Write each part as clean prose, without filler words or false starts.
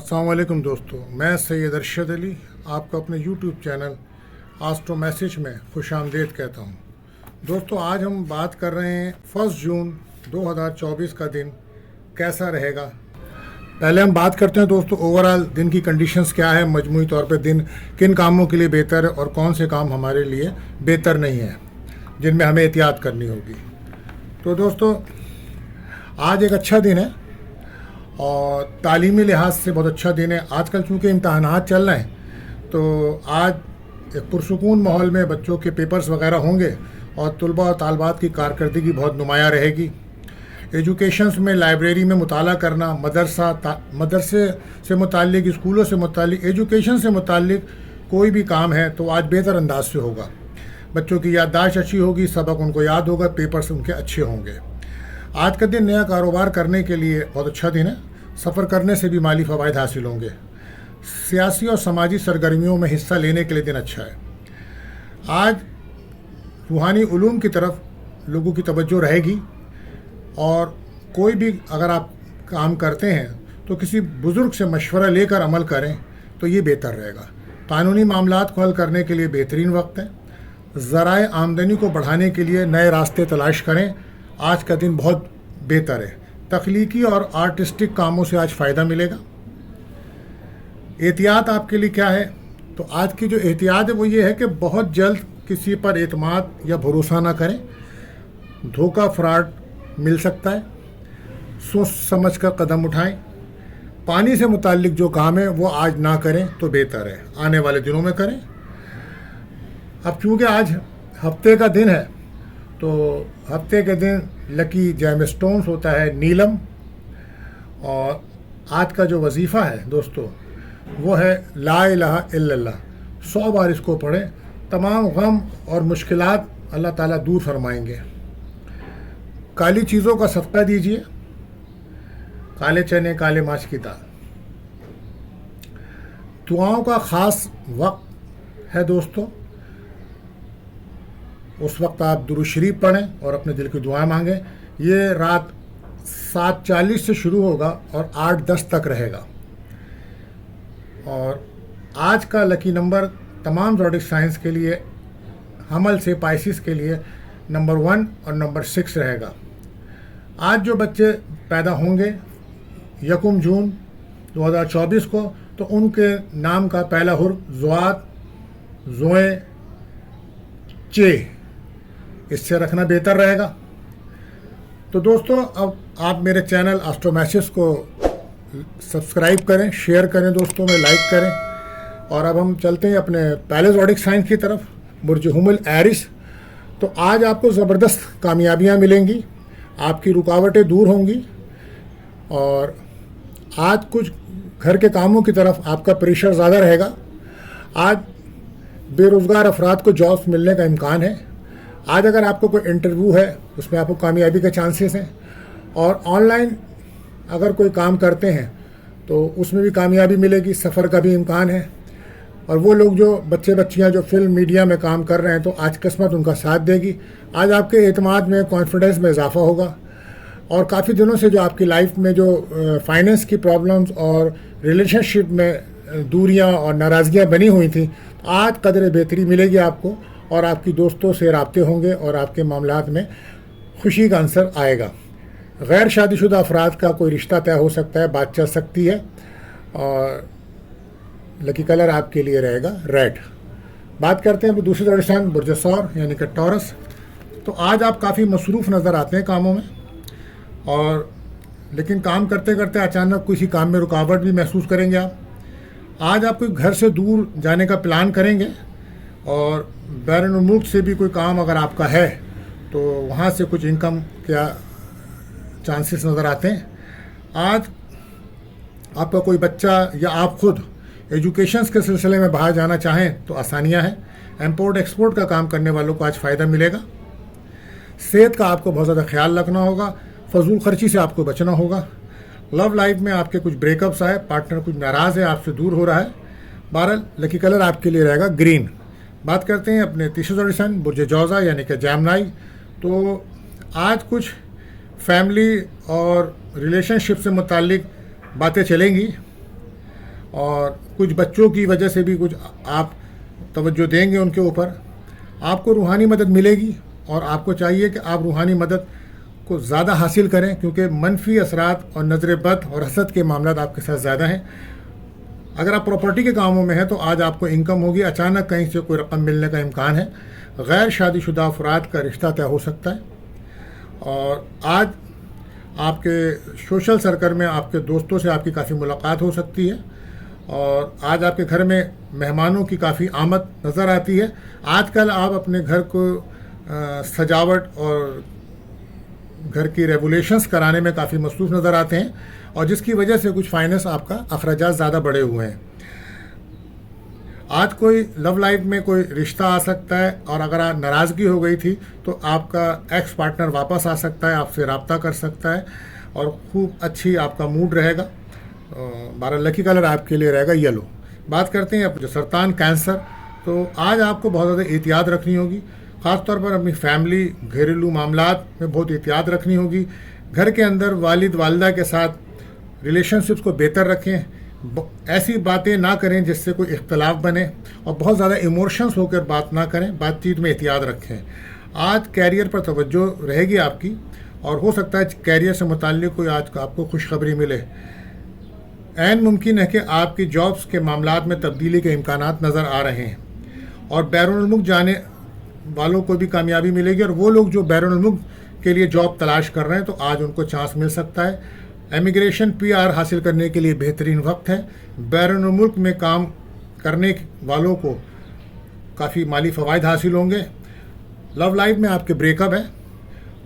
السلام علیکم دوستو، میں سید ارشد علی آپ کو اپنے یوٹیوب چینل آسٹرو میسج میں خوش آمدید کہتا ہوں۔ دوستو، آج ہم بات کر رہے ہیں 1 جون 2024 کا دن کیسا رہے گا۔ پہلے ہم بات کرتے ہیں دوستو اوورال دن کی کنڈیشنز کیا ہے، مجموعی طور پہ دن کن کاموں کے لیے بہتر ہے اور کون سے کام ہمارے لیے بہتر نہیں ہیں جن میں ہمیں احتیاط کرنی ہوگی۔ تو دوستو، آج ایک اچھا دن ہے اور تعلیمی لحاظ سے بہت اچھا دن ہے۔ آج کل چونکہ امتحانات چل رہے ہیں تو آج ایک پرسکون ماحول میں بچوں کے پیپرز وغیرہ ہوں گے اور طلباء اور طالبات کی کارکردگی بہت نمایاں رہے گی۔ ایجوکیشنز میں لائبریری میں مطالعہ کرنا، مدرسے سے متعلق، اسکولوں سے متعلق، ایجوکیشن سے متعلق کوئی بھی کام ہے تو آج بہتر انداز سے ہوگا۔ بچوں کی یادداشت اچھی ہوگی، سبق ان کو یاد ہوگا، پیپرز ان کے اچھے ہوں گے۔ آج کا دن نیا کاروبار کرنے کے لیے بہت اچھا دن ہے۔ سفر کرنے سے بھی مالی فوائد حاصل ہوں گے۔ سیاسی اور سماجی سرگرمیوں میں حصہ لینے کے لیے دن اچھا ہے۔ آج روحانی علوم کی طرف لوگوں کی توجہ رہے گی اور کوئی بھی اگر آپ کام کرتے ہیں تو کسی بزرگ سے مشورہ لے کر عمل کریں تو یہ بہتر رہے گا۔ قانونی معاملات کو حل کرنے کے لیے بہترین وقت ہے۔ ذرائع آمدنی کو بڑھانے کے لیے نئے راستے تلاش کریں۔ آج کا دن بہت بہتر ہے۔ تخلیقی اور آرٹسٹک کاموں سے آج فائدہ ملے گا۔ احتیاط آپ کے لیے کیا ہے؟ تو آج کی جو احتیاط ہے وہ یہ ہے کہ بہت جلد کسی پر اعتماد یا بھروسہ نہ کریں۔ دھوکہ فراڈ مل سکتا ہے۔ سوچ سمجھ کر قدم اٹھائیں۔ پانی سے متعلق جو کام ہے وہ آج نہ کریں تو بہتر ہے، آنے والے دنوں میں کریں۔ اب چونکہ آج ہفتے کا دن ہے تو ہفتے کے دن لکی جیم اسٹونز ہوتا ہے نیلم، اور آج کا جو وظیفہ ہے دوستو وہ ہے لا الہ الا اللہ۔ 100 بار اس کو پڑھیں، تمام غم اور مشکلات اللہ تعالیٰ دور فرمائیں گے۔ کالی چیزوں کا صدقہ دیجیے، کالے چنے، کالے ماچ کی دال۔ دعاؤں کا خاص وقت ہے دوستو، اس وقت آپ درود شریف پڑھیں اور اپنے دل کی دعائیں مانگیں۔ یہ رات 7:40 سے شروع ہوگا اور 8:10 تک رہے گا۔ اور آج کا لکی نمبر تمام زوڈک سائنس کے لیے، حمل سے پائسس کے لیے نمبر 1 اور نمبر 6 رہے گا۔ آج جو بچے پیدا ہوں گے 1 جون 2024 کو تو ان کے نام کا پہلا حرف ضاد، زوئیں، چے اس سے رکھنا بہتر رہے گا۔ تو دوستو، اب آپ میرے چینل آسٹرو میسج کو سبسکرائب کریں، شیئر کریں، دوستوں میں لائک کریں۔ اور اب ہم چلتے ہیں اپنے پہلے زوڈک سائن کی طرف، برج حمل ایرس۔ تو آج آپ کو زبردست کامیابیاں ملیں گی، آپ کی رکاوٹیں دور ہوں گی، اور آج کچھ گھر کے کاموں کی طرف آپ کا پریشر زیادہ رہے گا۔ آج بے روزگار افراد کو جابس ملنے کا امکان ہے۔ آج اگر آپ کو کوئی انٹرویو ہے اس میں آپ کو کامیابی کے چانسز ہیں، اور آن لائن اگر کوئی کام کرتے ہیں تو اس میں بھی کامیابی ملے گی، سفر کا بھی امکان ہے۔ اور وہ لوگ جو بچیاں جو فلم میڈیا میں کام کر رہے ہیں تو آج قسمت ان کا ساتھ دے گی۔ آج آپ کے اعتماد میں، کانفیڈنس میں اضافہ ہوگا، اور کافی دنوں سے جو آپ کی لائف میں جو فائنینس کی پرابلمز اور ریلیشن شپ میں دوریاں اور ناراضگیاں بنی ہوئی تھیں، آج قدر بہتری ملے گی آپ کو، اور آپ کی دوستوں سے رابطے ہوں گے اور آپ کے معاملات میں خوشی کا عنصر آئے گا۔ غیر شادی شدہ افراد کا کوئی رشتہ طے ہو سکتا ہے، بات چل سکتی ہے، اور لکی کلر آپ کے لیے رہے گا ریڈ۔ بات کرتے ہیں دوسری درشان برج ثور یعنی کہ ٹورس۔ تو آج آپ کافی مصروف نظر آتے ہیں کاموں میں، اور لیکن کام کرتے کرتے اچانک کسی کام میں رکاوٹ بھی محسوس کریں گے آپ۔ آج آپ کوئی گھر سے دور جانے کا پلان کریں گے، اور بیرون ملک سے بھی کوئی کام اگر آپ کا ہے تو وہاں سے کچھ انکم کیا چانسز نظر آتے ہیں۔ آج آپ کا کوئی بچہ یا آپ خود ایجوکیشنز کے سلسلے میں باہر جانا چاہیں تو آسانیاں ہیں۔ امپورٹ ایکسپورٹ کا کام کرنے والوں کو آج فائدہ ملے گا۔ صحت کا آپ کو بہت زیادہ خیال رکھنا ہوگا، فضول خرچی سے آپ کو بچنا ہوگا۔ لو لائف میں آپ کے کچھ بریک اپس آئے، پارٹنر کچھ ناراض ہے، آپ سے دور ہو رہا ہے۔ بہرحال لکی کلر آپ کے لیے رہے گا گرین۔ بات کرتے ہیں اپنے تیسرے زوڈک سائن برج جوزا یعنی کہ جیمنائی۔ تو آج کچھ فیملی اور ریلیشن شپ سے متعلق باتیں چلیں گی، اور کچھ بچوں کی وجہ سے بھی کچھ آپ توجہ دیں گے ان کے اوپر، آپ کو روحانی مدد ملے گی، اور آپ کو چاہیے کہ آپ روحانی مدد کو زیادہ حاصل کریں، کیونکہ منفی اثرات اور نظر بد اور حسد کے معاملات آپ کے ساتھ زیادہ ہیں۔ اگر آپ پراپرٹی کے کاموں میں ہیں تو آج آپ کو انکم ہوگی، اچانک کہیں سے کوئی رقم ملنے کا امکان ہے، غیر شادی شدہ افراد کا رشتہ طے ہو سکتا ہے، اور آج آپ کے سوشل سرکل میں آپ کے دوستوں سے آپ کی کافی ملاقات ہو سکتی ہے، اور آج آپ کے گھر میں مہمانوں کی کافی آمد نظر آتی ہے۔ آج کل آپ اپنے گھر کو سجاوٹ اور گھر کی ریگولیشنز کرانے میں کافی مصروف نظر آتے ہیں، اور جس کی وجہ سے کچھ فائننس آپ کا اخراجات زیادہ بڑھے ہوئے ہیں۔ آج کوئی لو لائف میں کوئی رشتہ آ سکتا ہے، اور اگر آپ ناراضگی ہو گئی تھی تو آپ کا ایکس پارٹنر واپس آ سکتا ہے، آپ سے رابطہ کر سکتا ہے، اور خوب اچھی آپ کا موڈ رہے گا۔ 12 لکی کلر آپ کے لیے رہے گا یلو۔ بات کرتے ہیں اب جو سرطان کینسر، تو آج آپ کو بہت زیادہ احتیاط رکھنی ہوگی، خاص طور پر اپنی فیملی گھریلو معاملات میں بہت احتیاط رکھنی ہوگی۔ گھر کے اندر والد والدہ کے ساتھ ریلیشن شپس کو بہتر رکھیں، ایسی باتیں نہ کریں جس سے کوئی اختلاف بنے، اور بہت زیادہ ایموشنس ہو کر بات نہ کریں، بات چیت میں احتیاط رکھیں۔ آج کیریئر پر توجہ رہے گی آپ کی، اور ہو سکتا ہے کیریئر سے متعلق کوئی آج آپ کو خوشخبری ملے۔ عین ممکن ہے کہ آپ کی جابس کے معاملات میں تبدیلی کے امکانات نظر آ رہے ہیں، اور بیرون الملک جانے والوں کو بھی کامیابی ملے گی، اور وہ لوگ جو بیرون الملک کے لیے جاب تلاش کر رہے ہیں تو آج ان کو چانس مل سکتا ہے۔ امیگریشن PR حاصل کرنے کے لیے بہترین وقت ہے۔ بیرون ملک میں کام کرنے والوں کو کافی مالی فوائد حاصل ہوں گے۔ لو لائف میں آپ کے بریک اپ ہے،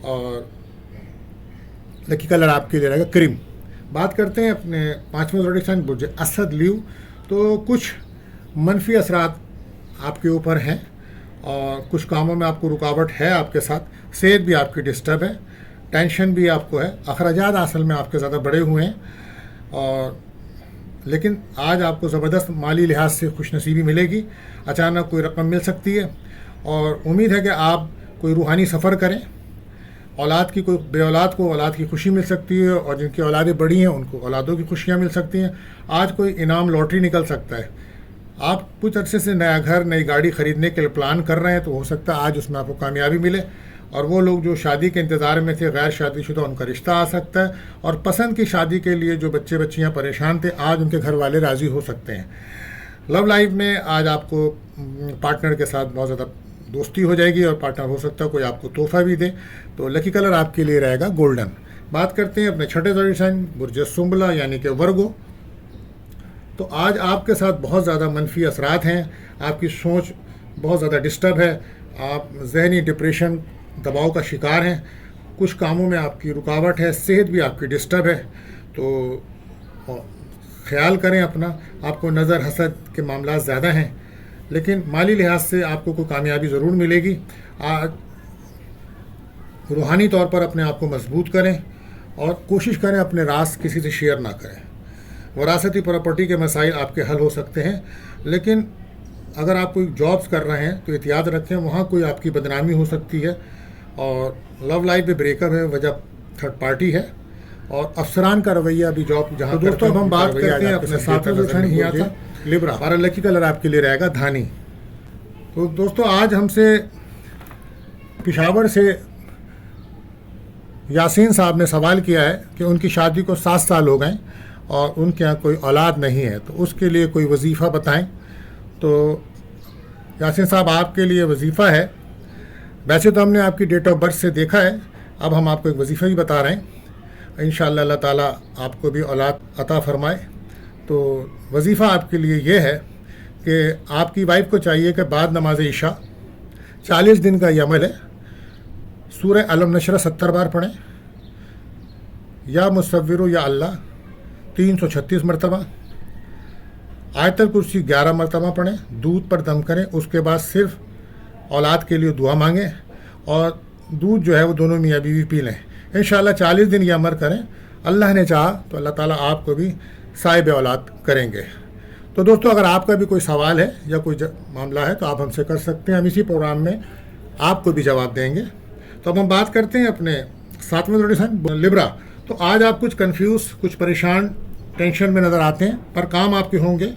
اور لکی کلر آپ کے لیے رہے گا کریم۔ بات کرتے ہیں اپنے 5ویں زوڈک سائن برج اسد لیو، تو کچھ منفی اثرات آپ کے اوپر ہیں، اور کچھ کاموں میں آپ کو رکاوٹ ہے آپ کے ساتھ، صحت بھی آپ کی ڈسٹرب ہے، ٹینشن بھی آپ کو ہے، اخراجات اصل میں آپ کے زیادہ بڑے ہوئے ہیں، اور لیکن آج آپ کو زبردست مالی لحاظ سے خوش نصیبی ملے گی، اچانک کوئی رقم مل سکتی ہے، اور امید ہے کہ آپ کوئی روحانی سفر کریں۔ اولاد کی کوئی بے اولاد کو اولاد کی خوشی مل سکتی ہے، اور جن کی اولادیں بڑی ہیں ان کو اولادوں کی خوشیاں مل سکتی ہیں۔ آج کوئی انعام لاٹری نکل سکتا ہے، آپ کچھ عرصے سے نیا گھر نئی گاڑی خریدنے کے لیے پلان کر رہے ہیں، تو ہو سکتا ہے آج اس میں آپ کو کامیابی ملے، اور وہ لوگ جو شادی کے انتظار میں تھے غیر شادی شدہ ان کا رشتہ آ سکتا ہے، اور پسند کی شادی کے لیے جو بچے بچیاں پریشان تھے آج ان کے گھر والے راضی ہو سکتے ہیں۔ لو لائف میں آج آپ کو پارٹنر کے ساتھ بہت زیادہ دوستی ہو جائے گی، اور پارٹنر ہو سکتا ہے کوئی آپ کو تحفہ بھی دے، تو لکی کلر آپ کے لیے رہے گا گولڈن۔ بات کرتے ہیں اپنے 6ٹھے زوڈک سائن برج سنبلا یعنی کہ ورگو، تو آج آپ کے ساتھ بہت زیادہ منفی اثرات ہیں، آپ کی سوچ بہت زیادہ ڈسٹرب ہے، آپ ذہنی ڈپریشن دباؤ کا شکار ہیں، کچھ کاموں میں آپ کی رکاوٹ ہے، صحت بھی آپ کی ڈسٹرب ہے، تو خیال کریں اپنا۔ آپ کو نظر حسد کے معاملات زیادہ ہیں، لیکن مالی لحاظ سے آپ کو کوئی کامیابی ضرور ملے گی۔ آج روحانی طور پر اپنے آپ کو مضبوط کریں، اور کوشش کریں اپنے راز کسی سے شیئر نہ کریں۔ وراثتی پراپرٹی کے مسائل آپ کے حل ہو سکتے ہیں، لیکن اگر آپ کوئی جابس کر رہے ہیں تو احتیاط رکھیں، وہاں کوئی آپ کی بدنامی ہو سکتی ہے، اور لو لائف میں بریک اپ ہے، وجہ تھرڈ پارٹی ہے، اور افسران کا رویہ بھی جاب جہاں دوستوں اب ہم بات کرتے ہیں اپنے 7ویں زوڈک سائن ہی آتا لبرا، 12 لکی کلر آپ کے لیے رہے گا دھانی۔ تو دوستوں آج ہم سے پشاور سے یاسین صاحب نے سوال کیا ہے کہ ان کی شادی کو 7 سال ہو گئے اور ان کے یہاں کوئی اولاد نہیں ہے، تو اس کے لیے کوئی وظیفہ بتائیں۔ تو یاسین صاحب آپ کے لیے وظیفہ ہے، ویسے تو ہم نے آپ کی ڈیٹ آف برتھ سے دیکھا ہے، اب ہم آپ کو ایک وظیفہ بھی بتا رہے ہیں، انشاءاللہ اللہ تعالیٰ آپ کو بھی اولاد عطا فرمائے۔ تو وظیفہ آپ کے لیے یہ ہے کہ آپ کی وائف کو چاہیے کہ بعد نماز عشاء 40 دن کا یہ عمل ہے، سورہ علم نشرہ 70 بار پڑھیں، یا مصور یا اللہ 336 مرتبہ، آیت الکرسی 11 مرتبہ پڑھیں، دودھ پر دم کریں، اس کے بعد صرف اولاد کے لیے دعا مانگیں، اور دودھ جو ہے وہ دونوں میاں بیوی پی لیں۔ انشاءاللہ 40 دن یہ عمل کریں، اللہ نے چاہا تو اللہ تعالیٰ آپ کو بھی صاحب اولاد کریں گے۔ تو دوستو اگر آپ کا بھی کوئی سوال ہے یا کوئی معاملہ ہے تو آپ ہم سے کر سکتے ہیں، ہم اسی پروگرام میں آپ کو بھی جواب دیں گے۔ تو اب ہم بات کرتے ہیں اپنے 7ویں زوڈک سائن لبرا۔ تو آج آپ کچھ کنفیوز، کچھ پریشان ٹینشن میں نظر آتے ہیں، پر کام آپ کے ہوں گے.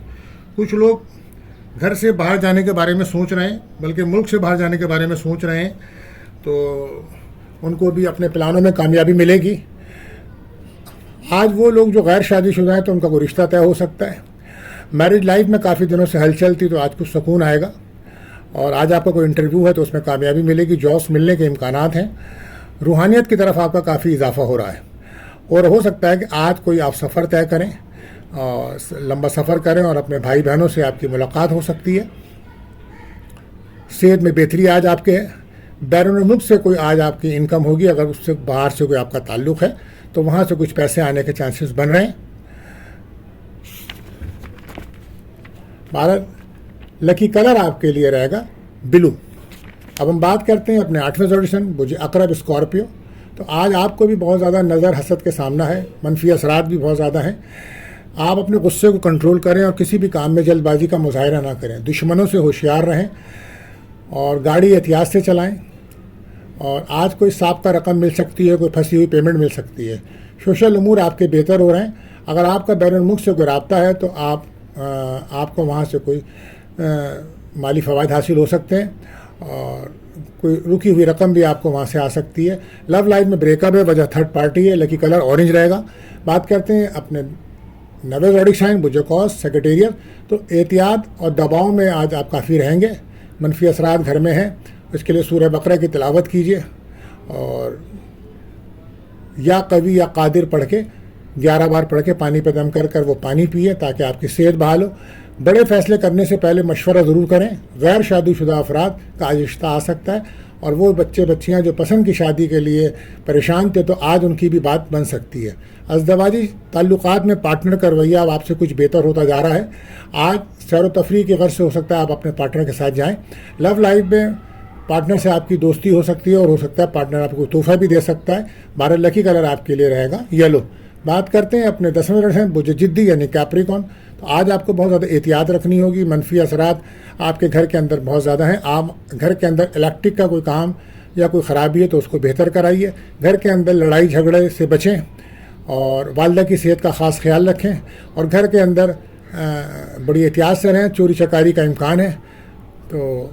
کچھ لوگ گھر سے باہر جانے کے بارے میں سوچ رہے ہیں، بلکہ ملک سے باہر جانے کے بارے میں سوچ رہے ہیں، تو ان کو بھی اپنے پلانوں میں کامیابی ملے گی. آج وہ لوگ جو غیر شادی شدہ ہیں تو ان کا کوئی رشتہ طے ہو سکتا ہے. میرج لائف میں کافی دنوں سے ہلچل تھی، تو آج کچھ سکون آئے گا. اور آج آپ کا کوئی انٹرویو ہے تو اس میں کامیابی ملے گی، جابس ملنے کے امکانات ہیں. روحانیت کی طرف آپ کا کافی اضافہ ہو رہا ہے. اور ہو سکتا ہے کہ آج کوئی آپ سفر طے کریں اور لمبا سفر کریں اور اپنے بھائی بہنوں سے آپ کی ملاقات ہو سکتی ہے. صحت میں بہتری آج آپ کے ہے. بیرون ملک سے کوئی آج آپ کی انکم ہوگی، اگر اس سے باہر سے کوئی آپ کا تعلق ہے تو وہاں سے کچھ پیسے آنے کے چانسز بن رہے ہیں. بھارت لکی کلر آپ کے لیے رہے گا بلو. اب ہم بات کرتے ہیں اپنے 8ویں زوڈیشن برج عقرب اسکارپیو. تو آج آپ کو بھی بہت زیادہ نظر حسد کے سامنا ہے، منفی اثرات بھی بہت زیادہ ہیں. آپ اپنے غصے کو کنٹرول کریں اور کسی بھی کام میں جلد بازی کا مظاہرہ نہ کریں. دشمنوں سے ہوشیار رہیں اور گاڑی احتیاط سے چلائیں. اور آج کوئی ضابطہ رقم مل سکتی ہے، کوئی پھنسی ہوئی پیمنٹ مل سکتی ہے. سوشل امور آپ کے بہتر ہو رہے ہیں. اگر آپ کا بیرون ملک سے کوئی رابطہ ہے تو آپ کو وہاں سے کوئی مالی فوائد حاصل ہو سکتے ہیں، اور کوئی رکی ہوئی رقم بھی آپ کو وہاں سے آ سکتی ہے. لو لائف میں بریک اپ ہے، وجہ تھرڈ پارٹی ہے. لکی کلر اورنج رہے گا. بات کرتے ہیں اپنے 9ویں زوڈک سائن برج قوس سیکریٹریٹ. تو احتیاط اور دباؤ میں آج آپ کافی رہیں گے. منفی اثرات گھر میں ہیں، اس کے لیے سورہ بقرہ کی تلاوت کیجیے اور یا قوی یا قادر پڑھ کے 11 بار پڑھ کے پانی پہ دم کر کر وہ پانی پیے تاکہ آپ کی صحت بحال ہو. بڑے فیصلے کرنے سے پہلے مشورہ ضرور کریں. غیر شادی شدہ افراد کا آج رشتہ آ سکتا ہے، اور وہ بچے بچیاں جو پسند کی شادی کے لیے پریشان تھے تو آج ان کی بھی بات بن سکتی ہے. ازدواجی تعلقات میں پارٹنر کا رویہ اب آپ سے کچھ بہتر ہوتا جا رہا ہے. آج سیر و تفریح کی غرض سے ہو سکتا ہے آپ اپنے پارٹنر کے ساتھ جائیں. لو لائف میں پارٹنر سے آپ کی دوستی ہو سکتی ہے، اور ہو سکتا ہے پارٹنر آپ کو تحفہ بھی دے سکتا ہے. 12 لکی کلر آپ کے لیے رہے گا یلو. بات کرتے ہیں اپنے 10ویں زوڈک برج جدی یعنی کیپریکون. تو آج آپ کو بہت زیادہ احتیاط رکھنی ہوگی. منفی اثرات آپ کے گھر کے اندر بہت زیادہ ہیں. آپ گھر کے اندر الیکٹرک کا کوئی کام یا کوئی خرابی ہے تو اس کو بہتر کرائیے. گھر کے اندر لڑائی جھگڑے سے بچیں اور والدہ کی صحت کا خاص خیال رکھیں. اور گھر کے اندر بڑی احتیاط سے رہیں. چوری چکاری کا امکان ہے تو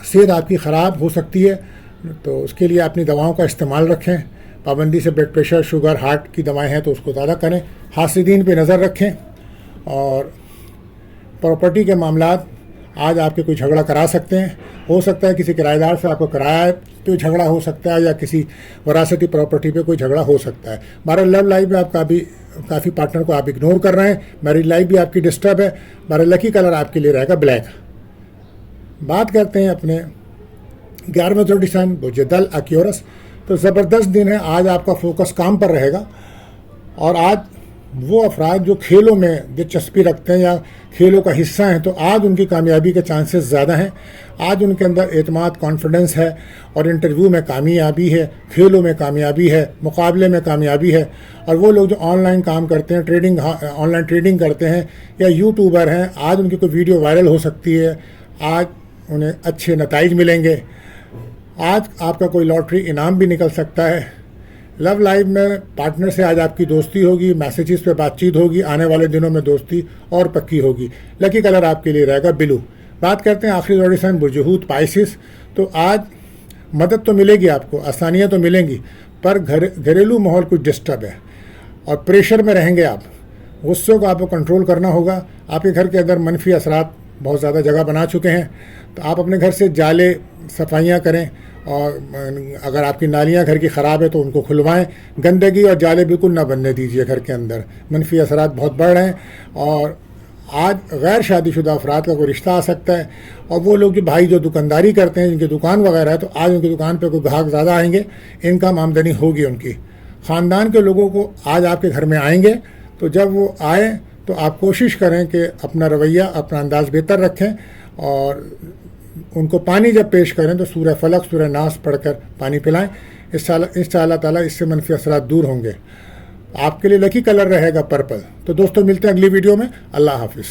صحت آپ کی خراب ہو سکتی ہے، تو اس کے لیے اپنی دواؤں کا استعمال رکھیں. پابندی سے بلڈ پریشر، شوگر، ہارٹ کی دوائیں ہیں تو اس کو زیادہ کریں. حاسدین پہ نظر رکھیں. اور پراپرٹی کے معاملات آج آپ کے کوئی جھگڑا کرا سکتے ہیں. ہو سکتا ہے کسی کرایہ دار سے آپ کو کرایہ پہ جھگڑا ہو سکتا ہے، یا کسی وراثتی پراپرٹی پہ کوئی جھگڑا ہو سکتا ہے. ہمارا لو لائف میں آپ کافی پارٹنر کو آپ اگنور کر رہے ہیں. میرج لائف بھی آپ کی ڈسٹرب ہے. ہمارا لکی کلر آپ کے لیے رہے گا بلیک. بات کرتے ہیں اپنے 11ویں زوڈک سائن برج دل ایکویرس. تو زبردست دن ہے. آج آپ کا فوکس کام پر رہے گا، اور آج وہ افراد جو کھیلوں میں دلچسپی رکھتے ہیں یا کھیلوں کا حصہ ہیں تو آج ان کی کامیابی کے چانسز زیادہ ہیں. آج ان کے اندر اعتماد، کانفیڈنس ہے، اور انٹرویو میں کامیابی ہے، کھیلوں میں کامیابی ہے، مقابلے میں کامیابی ہے. اور وہ لوگ جو آن لائن کام کرتے ہیں، آن لائن ٹریڈنگ کرتے ہیں یا یوٹیوبر ہیں، آج ان کی کوئی ویڈیو وائرل ہو سکتی ہے. آج انہیں اچھے نتائج ملیں گے. آج آپ کا کوئی لاٹری انعام بھی نکل سکتا ہے. لو لائف میں پارٹنر سے آج آپ کی دوستی ہوگی، میسیجز پہ بات چیت ہوگی. آنے والے دنوں میں دوستی اور پکی ہوگی. لکی کلر آپ کے لیے رہے گا بلو. بات کرتے ہیں آخری زوڈک سائن برج حوت پائسس. تو آج مدد تو ملے گی، آپ کو آسانیاں تو ملیں گی، پر گھریلو ماحول کچھ ڈسٹرب ہے اور پریشر میں رہیں گے. آپ غصے کو آپ کو کنٹرول کرنا ہوگا. آپ کے گھر کے اندر منفی اثرات بہت زیادہ جگہ بنا چکے ہیں، تو آپ اپنے گھر سے جالے صفائیاں کریں. اور اگر آپ کی نالیاں گھر کی خراب ہے تو ان کو کھلوائیں. گندگی اور جالے بالکل نہ بننے دیجیے گھر کے اندر. منفی اثرات بہت بڑھ رہے ہیں. اور آج غیر شادی شدہ افراد کا کوئی رشتہ آ سکتا ہے. اور وہ لوگ جو بھائی جو دکانداری کرتے ہیں، جن کی دکان وغیرہ ہے، تو آج ان کی دکان پہ کوئی گاہک زیادہ آئیں گے. انکم آمدنی ہوگی ان کی. خاندان کے لوگوں کو آج آپ کے گھر میں آئیں گے، تو جب وہ آئیں تو آپ کوشش کریں کہ اپنا رویہ، اپنا انداز بہتر رکھیں. اور ان کو پانی جب پیش کریں تو سورہ فلق، سورہ ناس پڑھ کر پانی پلائیں. ان شاء اللہ تعالیٰ اس سے منفی اثرات دور ہوں گے. آپ کے لیے لکی کلر رہے گا پرپل. تو دوستوں ملتے ہیں اگلی ویڈیو میں. اللہ حافظ.